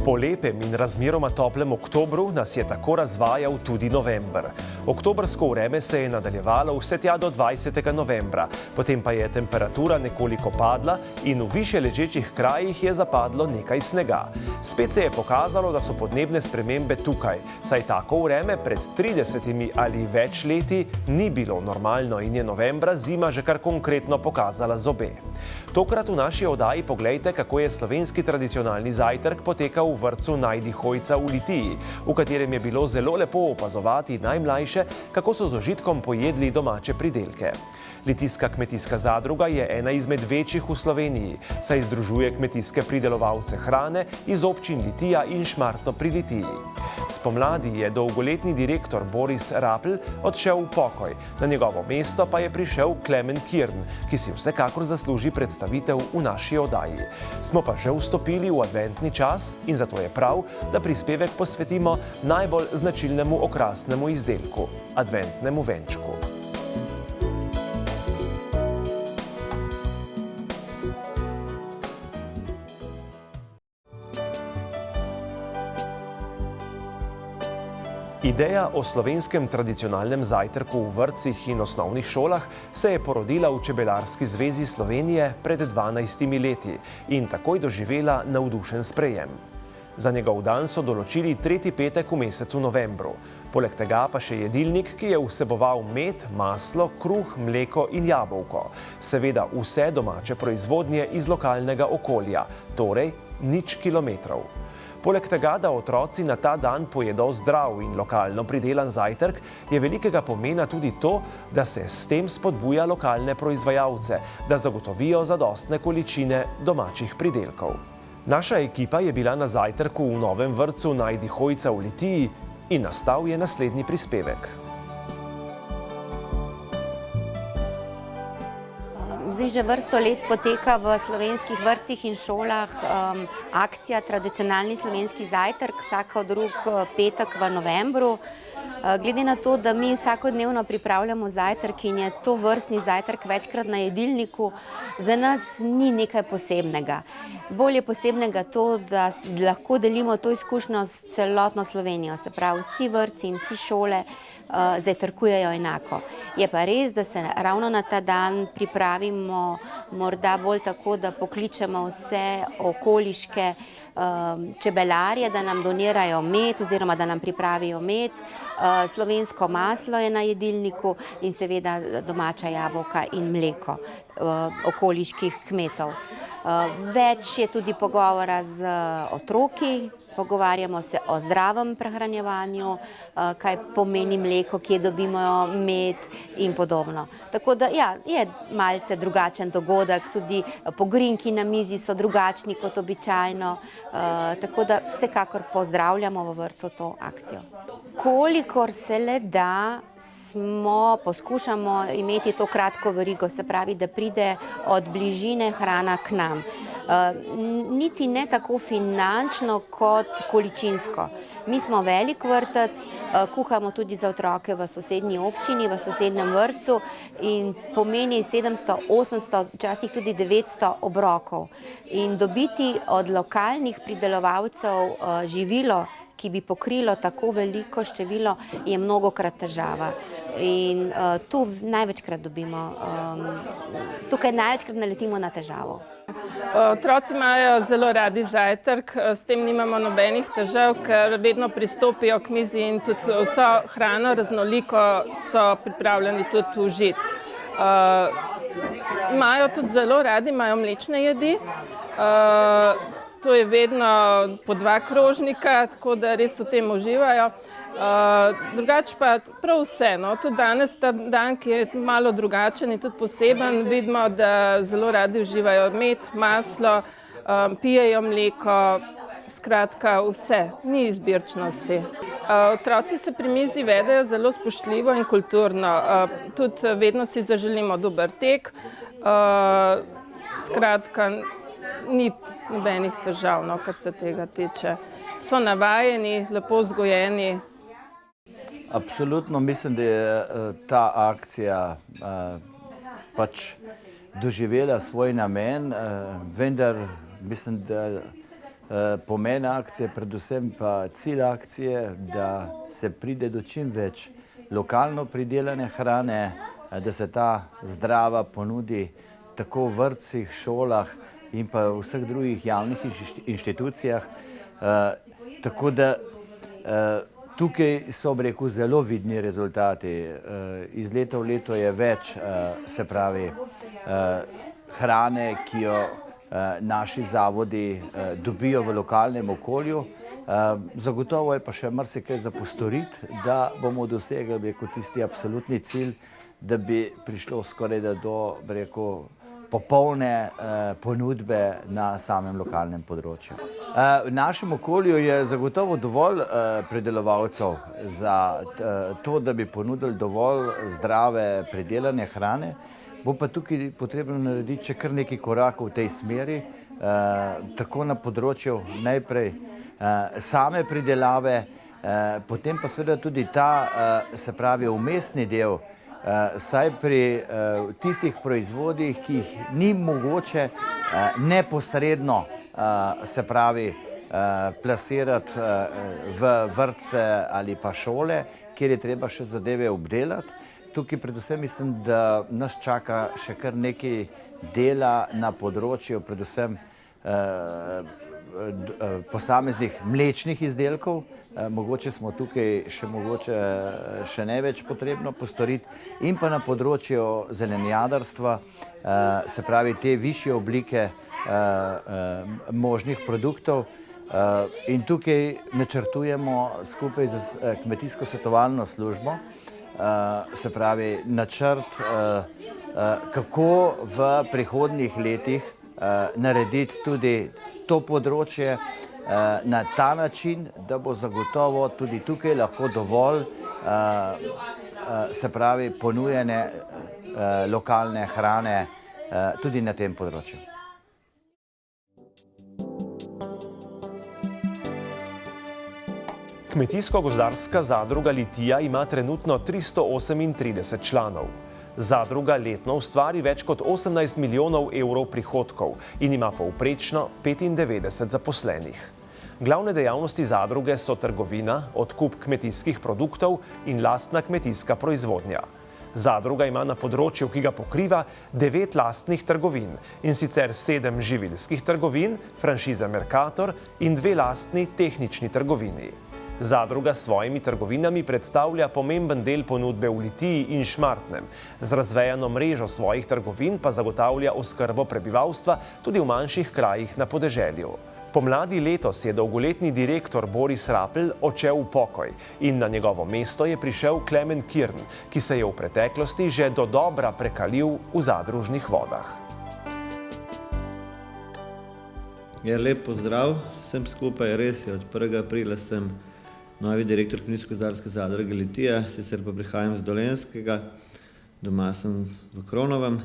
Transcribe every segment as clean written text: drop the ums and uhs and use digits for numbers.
Po lepem in razmeroma toplem oktobru nas je tako razvajal tudi november. Oktobrsko vreme se je nadaljevalo vse tja do 20. novembra, potem pa je temperatura nekoliko padla in v više ležečih krajih je zapadlo nekaj snega. Spet se je pokazalo, da so podnebne spremembe tukaj, saj tako vreme pred 30 ali več leti ni bilo normalno in je novembra zima že kar konkretno pokazala zobe. Tokrat v naši oddaji poglejte, kako je slovenski tradicionalni zajtrk potekal v vrtcu Najdi Hojca v Litiji, v katerem je bilo zelo lepo opazovati najmlajše, kako so z užitkom pojedli domače pridelke. Litijska kmetijska zadruga je ena izmed večjih v Sloveniji, saj združuje kmetijske pridelovalce hrane iz občin Litija in Šmartno pri Litiji. Spomladi je dolgoletni direktor Boris Rapl odšel v pokoj, na njegovo mesto pa je prišel Klemen Kirn, ki si vsekakor zasluži predstavitev v naši oddaji. Smo pa že vstopili v adventni čas in zato je prav, da prispevek posvetimo najbolj značilnemu okrasnemu izdelku – adventnemu venčku. Ideja o slovenskem tradicionalnem zajtrku v vrtcih in osnovnih šolah se je porodila v Čebelarski zvezi Slovenije pred 12 leti in takoj doživela navdušen sprejem. Za njegov dan so določili 3. petek v mesecu novembru. Poleg tega pa še jedilnik, ki je vseboval med, maslo, kruh, mleko in jabolko. Seveda vse domače proizvodnje iz lokalnega okolja, torej 0 kilometrov. Poleg tega, da otroci na ta dan pojedo zdrav in lokalno pridelan zajtrk, je velikega pomena tudi to, da se s tem spodbuja lokalne proizvajalce, da zagotovijo zadostne količine domačih pridelkov. Naša ekipa je bila na zajtrku v novem vrtcu Najdi Hojca v Litiji in nastal je naslednji prispevek. Zdaj že vrsto let poteka v slovenskih vrtcih in šolah akcija Tradicionalni slovenski zajtrk vsako drug petek v novembru. Glede na to, da mi vsakodnevno pripravljamo zajtrk in je to vrstni zajtrk večkrat na jedilniku, za nas ni nekaj posebnega. Bolj je posebnega to, da lahko delimo to izkušnjo s celotno Slovenijo, se pravi vsi vrtci in vsi šole zajtrkujejo enako. Je pa res, da se ravno na ta dan pripravimo morda bolj tako, da pokličemo vse okoliške čebelarje, da nam donirajo med oziroma da nam pripravijo med. Slovensko maslo je na jedilniku in seveda domača jabolka in mleko okoliških kmetov. Več je tudi pogovora z otroki, pogovarjamo se o zdravem prehranjevanju, kaj pomeni mleko, kje dobimo med in podobno. Tako da ja, je malce drugačen dogodek, tudi pogrinjki na mizi so drugačni kot običajno, tako da vsekakor pozdravljamo v vrtcu to akcijo. Kolikor se le da, poskušamo imeti to kratko verigo, se pravi, da pride od bližine hrana k nam. Niti ne tako finančno kot količinsko. Mi smo velik vrtec, kuhamo tudi za otroke v sosednji občini, v sosednjem vrtcu in pomeni 700, 800, včasih tudi 900 obrokov. In dobiti od lokalnih pridelovalcev živilo, ki bi pokrilo tako veliko število, je mnogokrat težava. In tu največkrat tukaj največkrat naletimo na težavo. Otroci imajo zelo radi zajtrk, s tem nimamo nobenih težav, ker vedno pristopijo k mizi in tudi vso hrano raznoliko so pripravljeni tudi užiti. Imajo tudi zelo radi, imajo mlečne jedi. To je vedno po 2 krožnika, tako da res v tem uživajo. Drugače pa prav vse, no. Tudi danes ta dan, ki je malo drugačen in tudi poseben, vidimo, da zelo radi uživajo med, maslo, pijejo mleko, skratka vse, ni izbirčnosti. Otroci se pri mizi vedejo zelo spoštljivo in kulturno, tudi vedno si zaželimo dober tek, skratka ni nobenih težav, no, kar se tega tiče. So navajeni, lepo vzgojeni. Absolutno mislim, da je ta akcija pač doživela svoj namen, vendar mislim, da pomen akcije, predvsem pa cilj akcije, da se pride do čim več lokalno pridelane hrane, da se ta zdrava ponudi tako v vrtcih, šolah in pa v vseh drugih javnih inštitucijah. Tako da tukaj so, bi rekel, zelo vidni rezultati. Iz leta v leto je več, se pravi, hrane, ki jo naši zavodi dobijo v lokalnem okolju. Zagotovo je pa še marsikaj za postoriti, da bomo dosegli, bi rekel, tisti absolutni cilj, da bi prišlo skoraj do, bi rekel, popolne ponudbe na samem lokalnem področju. V našem okolju je zagotovo dovolj pridelovalcev za to, da bi ponudili dovolj zdrave pridelane hrane. Bo pa tukaj potrebno narediti še kar nekaj korakov v tej smeri, tako na področju najprej same pridelave, potem pa seveda tudi ta, se pravi, vmesni del, saj pri tistih proizvodih, ki jih ni mogoče neposredno, se pravi, plasirati v vrtce ali pa šole, kjer je treba še zadeve obdelati. Tukaj predvsem mislim, da nas čaka še kar nekaj dela na področju predvsem posameznih mlečnih izdelkov. Mogoče smo tukaj še največ potrebno postoriti in pa na področju zelenjadarstva, se pravi te višje oblike možnih produktov. In tukaj načrtujemo skupaj z kmetijsko svetovalno službo, se pravi načrt, kako v prihodnjih letih narediti tudi to področje na ta način, da bo zagotovo tudi tukaj lahko dovolj, se pravi, ponujene lokalne hrane tudi na tem področju. Kmetijsko-gozdarska zadruga Litija ima trenutno 338 članov. Zadruga letno ustvari več kot 18 milijonov evrov prihodkov in ima povprečno 95 zaposlenih. Glavne dejavnosti zadruge so trgovina, odkup kmetijskih produktov in lastna kmetijska proizvodnja. Zadruga ima na področju, ki ga pokriva, 9 lastnih trgovin, in sicer 7 živilskih trgovin, franšiza Mercator in 2 lastni tehnični trgovini. Zadruga s svojimi trgovinami predstavlja pomemben del ponudbe v Litiji in Šmartnem. Z razvejano mrežo svojih trgovin pa zagotavlja oskrbo prebivalstva tudi v manjših krajih na podeželju. Pomladi letos je dolgoletni direktor Boris Rapel odšel v pokoj in na njegovo mesto je prišel Klemen Kirn, ki se je v preteklosti že dodobra prekalil v zadružnih vodah. Lep pozdrav vsem skupaj, res je, od 1. aprila sem novi direktor Kmetijsko-gozdarske zadruge Litija, sicer pa prihajam z Dolenjskega, doma sem v Kronovem,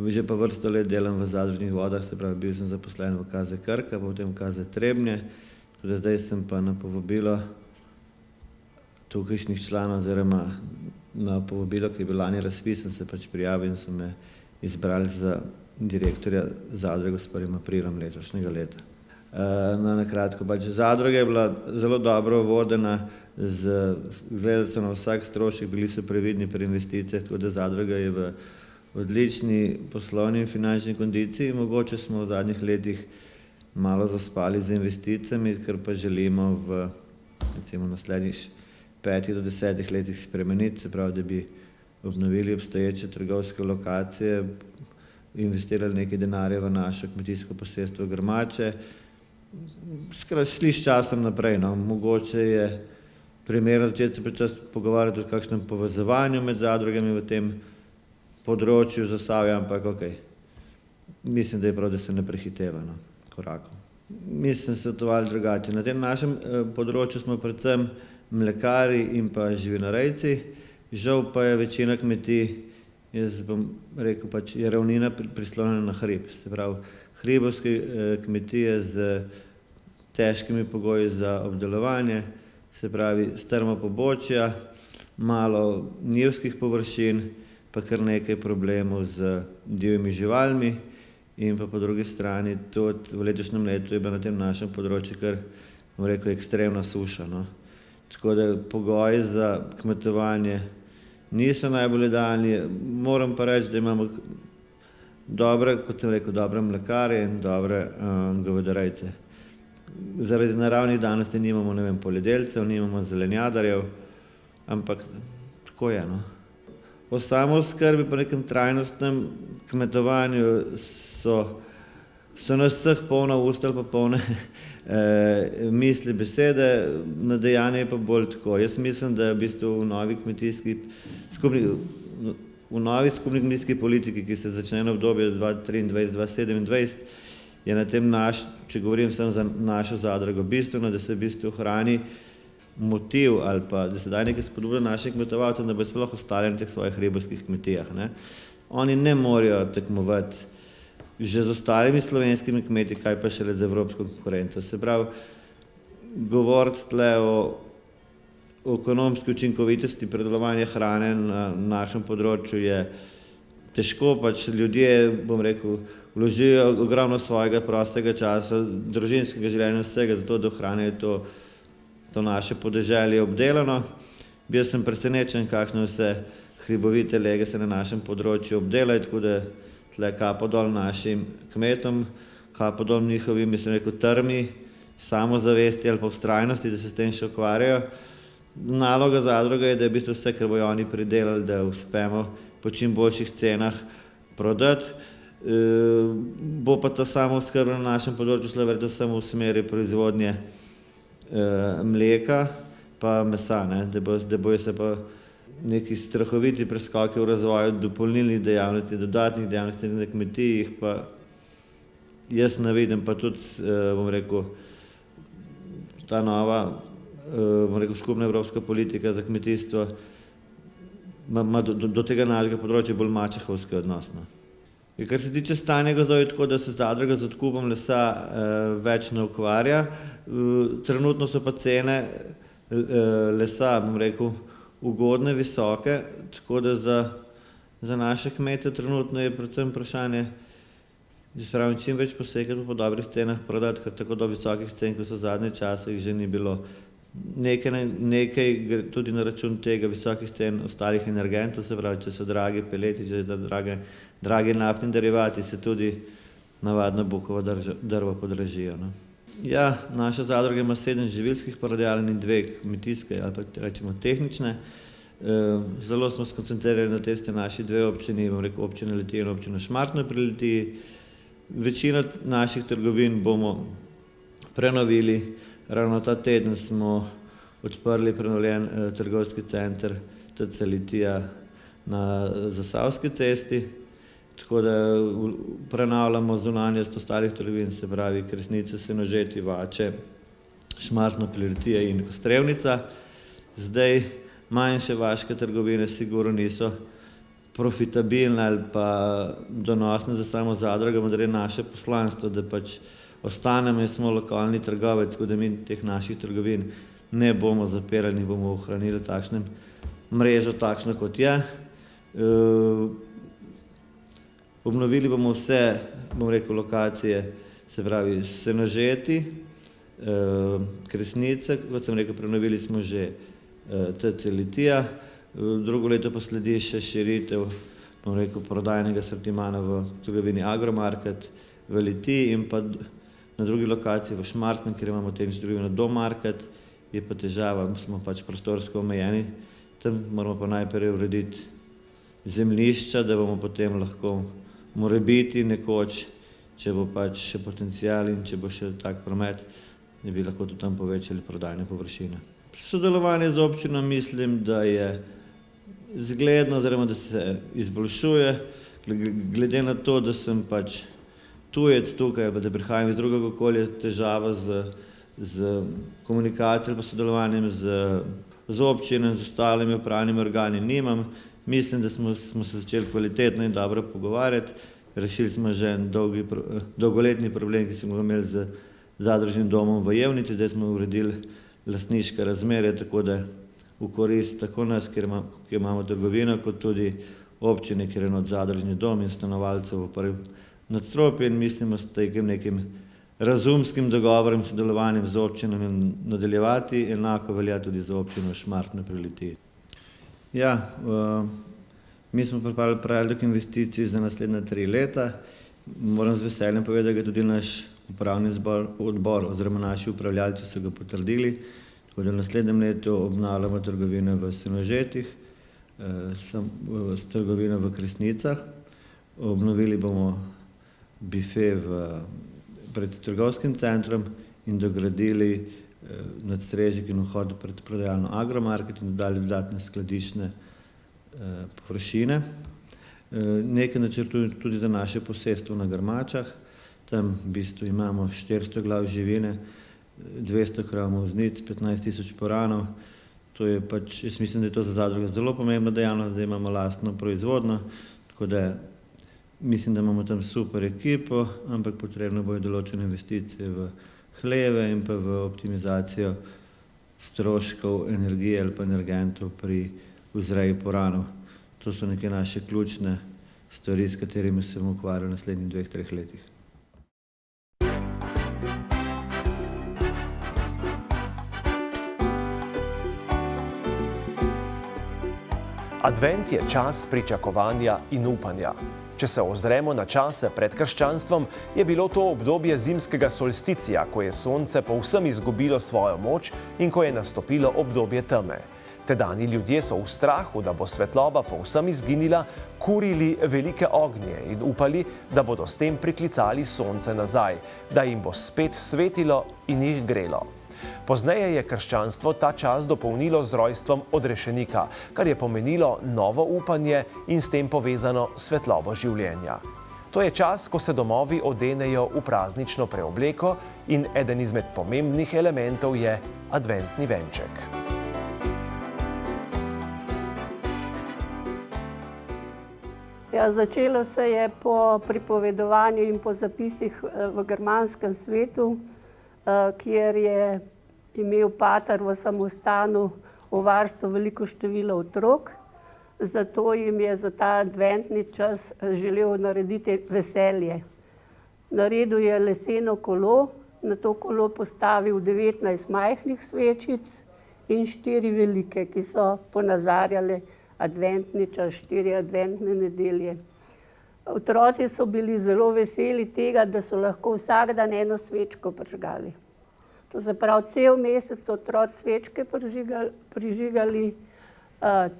že pa vrsto let delam v zadružnih vodah, se pravi, bil sem zaposlen v KZ Krka, potem v KZ Trebnje, tudi zdaj sem pa na povabilo tukajšnjih članov, oziroma na povabilo, ki je bil lani razpisan, se pač prijavil in so me izbrali za direktorja zadruge s 1. aprilom letošnjega leta. Na kratko, zadruga je bila zelo dobro vodena, gledali so na vsak strošek, bili so previdni pri investicijah, tako da zadruga je v odlični poslovni in finančni kondiciji. Mogoče smo v zadnjih letih malo zaspali z investicijami, ker pa želimo v recimo naslednjih 5 do 10 letih spremeniti, se pravi, da bi obnovili obstoječe trgovske lokacije, investirali nekaj denarja v naše kmetijsko posestvo Grmače, šli s časom naprej. Mogoče je primerno začeti se počasi pogovarjati o kakšnem povezovanju med zadrugami v tem področju Zasavja, ampak okej. Mislim, da je prav, da se ne prehiteva korakov. Mislim, svetovali drugače. Na tem našem področju smo predvsem mlekari in pa živinorejci. Žal pa je večina kmetij, jaz bom rekel, pač je ravnina prislonjena na hrib. Se pravi, hribovske kmetije z težkimi pogoji za obdelovanje, se pravi, strma pobočja, malo njivskih površin, pa kar nekaj problemov z divjimi živalmi in pa po drugi strani tudi v letošnjem letu je bila na tem našem področju kar, bom rekel, ekstremna suša. No. Tako da pogoji za kmetovanje niso najbolj idealni. Moram pa reči, da imamo dobre, kot sem rekel, dobre mlekarje in dobre govedorejce. Zaradi naravnih danosti nimamo, ne vem, poljedelcev, nimamo zelenjadarjev, ampak tako je, no. O samooskrbi po nekem trajnostnem kmetovanju so nas vseh polna usta ali pa polne misli, besede, na dejanje je pa bolj tako. Jaz mislim, da v bistvu v novi skupni kmetijski politiki, ki se začne na obdobje 2023-2027, je na tem če govorim samo za našo zadrugo, bistveno, da se v bistvu ohrani motiv ali pa da se daje nekaj spodbude našim kmetovalcem, da bodo sploh ostali na teh svojih hribovskih kmetijah. Ne. Oni ne morejo tekmovati že z ostalimi slovenskimi kmeti, kaj pa šele z evropsko konkurenco. Se pravi, govoriti tle o ekonomski učinkovitosti predelovanja hrane na našem področju je težko, pač ljudje, bom rekel, vložijo ogromno svojega prostega časa, družinskega življenja, vsega, zato da ohranijo to naše podeželje obdelano. Bil sem presenečen, kakšne vse hribovite lege se na našem področju obdelajo, tako da tle kapo dol našim kmetom, kapo dol njihovim, mislim rekel, trmi, samozavesti ali pa vztrajnosti, da se s tem še ukvarjajo. Naloga zadruge je, da je v bistvu vse, kar bojo oni pridelali, da uspemo po čim boljših cenah prodati. Bo pa ta samooskrba na našem področju šla verjetno samo v smeri proizvodnje mleka pa mesa, ne? Da bojo se pa neki strahoviti preskoki v razvoju dopolnilnih dejavnosti, dodatnih dejavnosti na kmetijih, pa jaz ne vidim, pa tudi, bom rekel, ta nova, bom rekel, skupna evropska politika za kmetijstvo ima do tega našega področja bolj mačehovski odnos. No. Kar se tiče stanja gozdov, je tako, da se zadruga z odkupom lesa več ne ukvarja. Trenutno so pa cene lesa, bom rekel, ugodne, visoke, tako da za naše kmete trenutno je predvsem vprašanje, da spravim čim več posekati po dobrih cenah prodati, ker tako do visokih cen, ko so v zadnjih časih že ni bilo. Nekaj tudi na račun tega visokih cen ostalih energentov, se pravi, če so dragi peleti, če so dragi naftni derivati, se tudi navadno bukovo drvo podražijo. No. Ja, naša zadruga ima 7 živilskih prodajaln in 2 kmetijske ali pa rečemo tehnične. Zelo smo skoncentrirali na teste naši 2 občini, bom rekel, občina Litija in občina Šmartno pri Litiji. Večino naših trgovin bomo prenovili. Ravno ta teden smo odprli prenovljen trgovski center TC Litija na Zasavski cesti, tako da prenavljamo zunanjost ostalih trgovin, se pravi Kresnice, Senožeti, Vače, Šmartno pri Litiji in Kostrevnica. Zdaj manjše vaške trgovine sigurno niso profitabilne ali pa donosne za samo zadrugo, vendar je naše poslanstvo, da pač ostanemo in smo lokalni trgovec, tako da mi teh naših trgovin ne bomo zapirali, bomo ohranili takšno mrežo, takšno kot je. Obnovili bomo vse, bom rekel, lokacije, se pravi Senožeti, Kresnice, kot sem rekel, prenovili smo že TC Litija, drugo leto pa sledi še širitev, bom rekel, prodajnega sortimana v trgovini Agromarket v Litiji in pa na drugi lokaciji v Šmartnem, kjer imamo tehnično trgovino Domarket, je pa težava, smo pač prostorsko omejeni, tam moramo pa najprej urediti zemljišča, da bomo potem lahko morebiti nekoč, če bo pač še potencial in če bo še tak promet, da bi lahko tudi tam povečali prodajne površine. Sodelovanje z občino mislim, da je zgledno, oziroma da se izboljšuje, glede na to, da sem pač tujec tukaj, pa da prihajam iz drugega okolja, težava z komunikacijo ali pa sodelovanjem z občino in z ostalimi upravnimi organi nimam. Mislim, da smo se začeli kvalitetno in dobro pogovarjati. Rešili smo že en dolgoletni problem, ki smo ga imeli z zadružnim domom v Jevnici, zdaj smo uredili lastniške razmerje, tako da v korist tako nas, kjer imamo trgovino, kot tudi občine, kjer je zadružni dom in stanovalcev nadstropje in mislimo s tem nekim razumskim dogovorom, sodelovanjem z občinami nadaljevati, enako velja tudi za občino Šmartno pri Litiji. Ja, mi smo pripravili predlog investicij za naslednja 3 leta. Moram z veseljem povedati, da je tudi naš upravni odbor oziroma naši upravljalci so ga potrdili. Tako da v naslednjem letu obnavljamo trgovine v Senožetih, trgovino v Kresnicah, obnovili bomo bife pred trgovskim centrom in dogradili nadstrežek in vhod pred prodajalno Agromarket in dodali dodatne skladiščne površine. Nekaj načrtujem tudi za naše posestvo na Grmačah. Tam v bistvu imamo 400 glav živine, 200 krav moznic, 15.000 poranov. To je pač, jaz mislim, da je to za zadrugo zelo pomembna dejavnost, da imamo lastno proizvodnjo, tako da mislim, da imamo tam super ekipo, ampak potrebno bojo določene investicije v hleve in pa v optimizacijo stroškov energije ali pa energentov pri vzreji poranov. To so neke naše ključne stvari, s katerimi se bomo ukvarjali v naslednjih 2-3 letih. Advent je čas pričakovanja in upanja. Če se ozremo na čase pred krščanstvom, je bilo to obdobje zimskega solsticija, ko je sonce povsem izgubilo svojo moč in ko je nastopilo obdobje teme. Tedanji ljudje so v strahu, da bo svetloba povsem izginila, kurili velike ognje in upali, da bodo s tem priklicali sonce nazaj, da jim bo spet svetilo in jih grelo. Pozneje je krščanstvo ta čas dopolnilo z rojstvom odrešenika, kar je pomenilo novo upanje in s tem povezano svetlobo življenja. To je čas, ko se domovi odenejo v praznično preobleko in eden izmed pomembnih elementov je adventni venček. Ja, začelo se je po pripovedovanju in po zapisih v germanskem svetu, kjer je imel pater v samostanu v varstvu veliko število otrok. Zato jim je za ta adventni čas želel narediti veselje. Naredil je leseno kolo, na to kolo postavil 19 majhnih svečic in 4 velike, ki so ponazarjale adventni čas, 4 adventne nedelje. Otroci so bili zelo veseli tega, da so lahko vsak dan eno svečko prižgali. To se pravi, cel mesec so otroci svečke prižigali,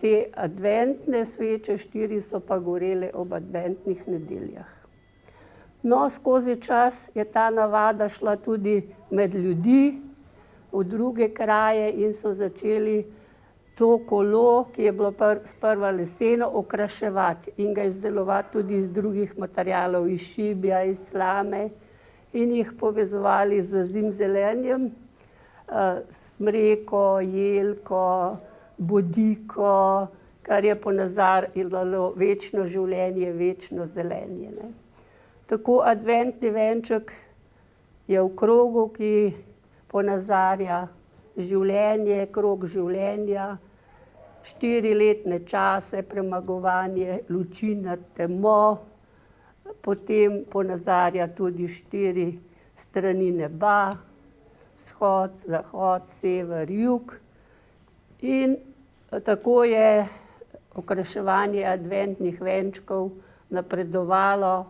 te adventne sveče, 4 so pa gorele ob adventnih nedeljah. No, skozi čas je ta navada šla tudi med ljudi, v druge kraje in so začeli to kolo, ki je bilo sprva leseno, okraševati in ga izdelovati tudi iz drugih materialov, iz šibja, iz slame in jih povezovali z zimzelenjem, smreko, jelko, bodiko, kar je ponazarjalo večno življenje, večno zelenje. Tako adventni venček je v krogu, ki ponazarja življenje, krog življenja, 4-letne čase, premagovanje luči nad temo, potem ponazarja tudi 4 strani neba, vzhod, zahod, sever, jug. In tako je okraševanje adventnih venčkov napredovalo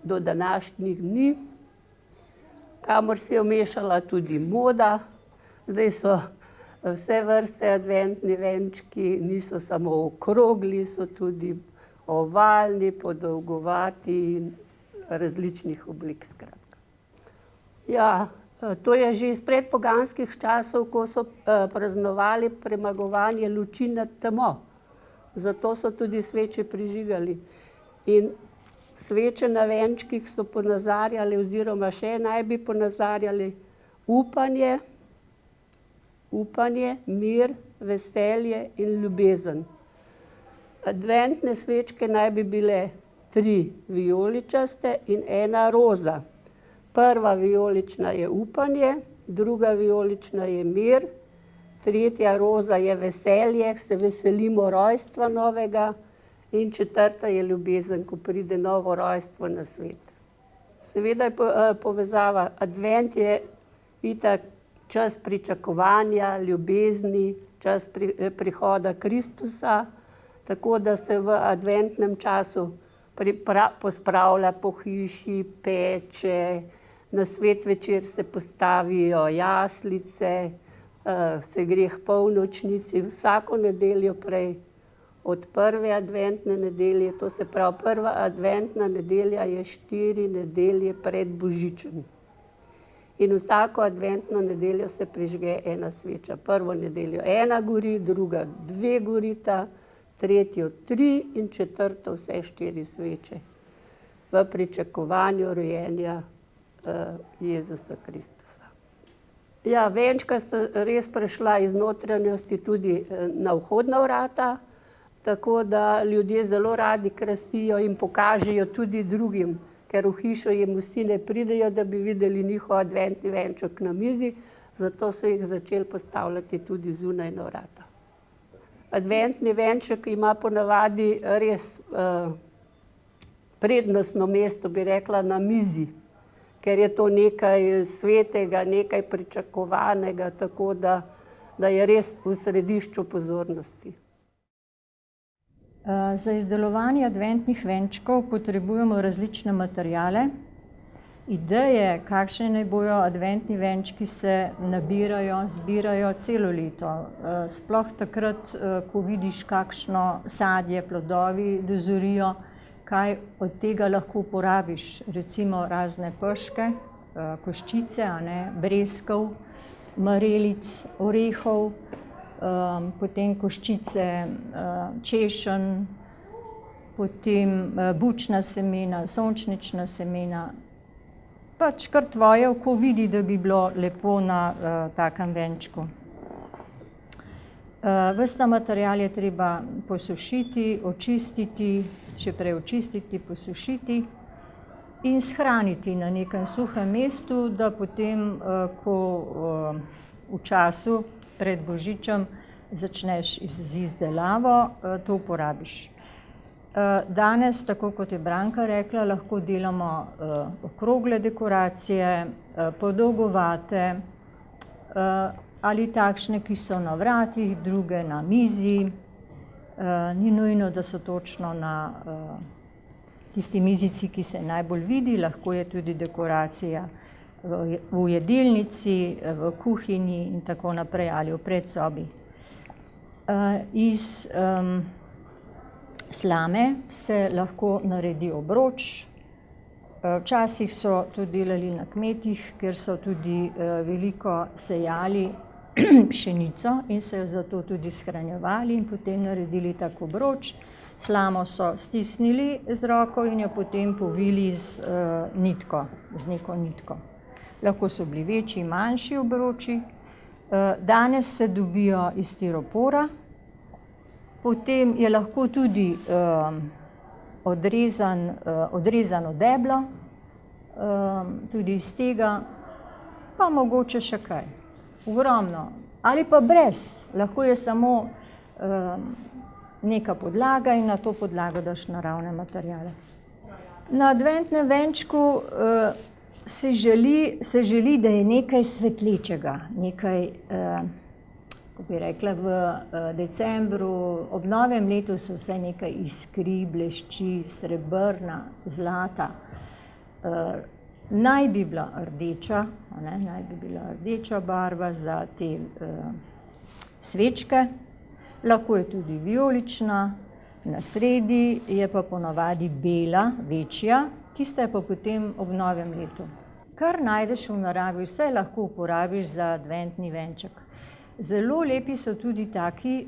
do današnjih dni, kamor se je vmešala tudi moda. Zdaj so vse vrste adventni venčki, niso samo okrogli, so tudi ovalni, podolgovati in različnih oblik, skratka. Ja, to je že iz predpoganskih časov, ko so praznovali premagovanje luči nad temo. Zato so tudi sveče prižigali. In sveče na venčkih so ponazarjali, oziroma še naj bi ponazarjali upanje, mir, veselje in ljubezen. Adventne svečke naj bi bile 3 vijoličaste in 1 roza. Prva vijolična je upanje, druga vijolična je mir, tretja roza je veselje, se veselimo rojstva novega, in 4. je ljubezen, ko pride novo rojstvo na svet. Seveda je povezava. Advent je itak čas pričakovanja, ljubezni, čas prihoda Kristusa, tako da se v adventnem času pospravlja po hiši, peče, na svet večer se postavijo jaslice, se gre k polnočnici, vsako nedeljo prej od prve adventne nedelje, to se pravi prva adventna nedelja je 4 nedelje pred Božičem. In vsako adventno nedeljo se prižge ena sveča. Prvo nedeljo 1 gori, druga 2 gorita, tretjo 3 in 4. vse 4 sveče v pričakovanju rojenja Jezusa Kristusa. Ja, venčka sta res prišla iz notranjosti tudi na vhodna vrata, tako da ljudje zelo radi krasijo in pokažejo tudi drugim, ker v hišo jim vsi ne pridejo, da bi videli njihov adventni venček na mizi, zato so jih začeli postavljati tudi zunaj na vrata. Adventni venček ima ponavadi res prednostno mesto, bi rekla, na mizi, ker je to nekaj svetega, nekaj pričakovanega, tako da je res v središču pozornosti. Za izdelovanje adventnih venčkov potrebujemo različne materiale. Ideje, kakšni naj bojo adventni venčki, se nabirajo, zbirajo celo leto. Sploh takrat, ko vidiš, kakšno sadje, plodovi dozorijo, kaj od tega lahko uporabiš. Recimo razne peške, koščice, breskov, marelic, orehov, potem koščice češenj, potem bučna semena, sončnična semena. Pač kar tvoje oko vidi, da bi bilo lepo na takem venčku. Ves ta material je treba posušiti, očistiti, še prej očistiti, posušiti in shraniti na nekem suhem mestu, da potem, ko v času pred Božičem začneš z izdelavo, to uporabiš. Danes, tako kot je Branka rekla, lahko delamo okrogle dekoracije, podolgovate ali takšne, ki so na vratih, druge na mizi. Ni nujno, da so točno na tisti mizici, ki se najbolj vidi, lahko je tudi dekoracija v jedilnici, v kuhinji in tako naprej ali v predsobi. Iz slame se lahko naredi obroč. Včasih so to delali na kmetih, ker so tudi veliko sejali pšenico in so jo zato tudi shranjevali in potem naredili tak obroč. Slamo so stisnili z roko in jo potem povili z nitko, z neko nitko. Lahko so bili večji, manjši obroči. Danes se dobijo iz stiropora. Potem je lahko tudi odrezano deblo, tudi iz tega, pa mogoče še kaj. Ogromno. Ali pa brez. Lahko je samo neka podlaga in na to podlago daš naravne materiale. Na adventnem venčku se želi, da je nekaj svetlečega, nekaj, ko bi rekla, v decembru, ob novem letu so vse nekaj iskri, blešči, srebrna, zlata. Naj bi bila rdeča barva za te svečke, lahko je tudi vijolična, na sredi je pa ponavadi bela, večja, tista je pa potem ob novem letu. Kar najdeš v naravi, vse lahko uporabiš za adventni venček. Zelo lepi so tudi taki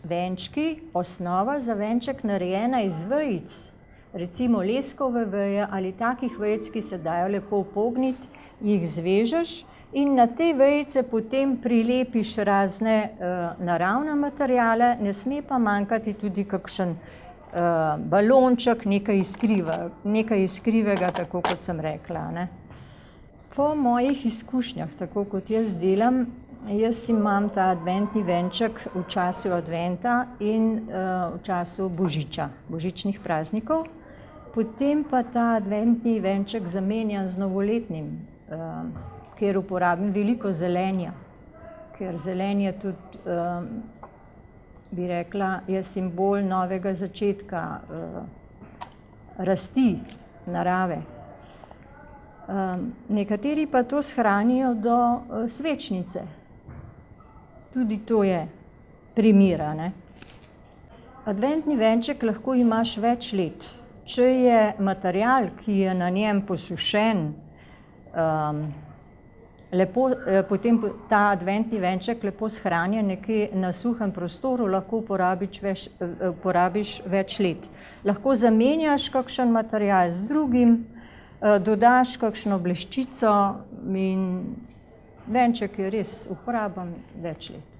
venčki, osnova za venček narejena iz vejic, recimo leskove veje ali takih vejic, ki se dajo lepo upogniti, jih zvežeš in na te vejice potem prilepiš razne naravne materiale, ne sme pa manjkati tudi kakšen balonček, nekaj iskrivega, tako kot sem rekla. Po mojih izkušnjah, tako kot jaz delam, Jaz imam ta adventni venček v času adventa in v času božiča, božičnih praznikov. Potem pa ta adventni venček zamenjam z novoletnim, kjer uporabim veliko zelenja. Ker zelenje tudi, bi rekla, je simbol novega začetka, rasti narave. Nekateri pa to shranijo do svečnice. Tudi to je primer, ne. Adventni venček lahko imaš več let. Če je material, ki je na njem posušen, potem ta adventni venček lepo shranjen nekje na suhem prostoru, lahko uporabiš več let. Lahko zamenjaš kakšen material z drugim, dodaš kakšno bleščico in venček je res uporaben več let.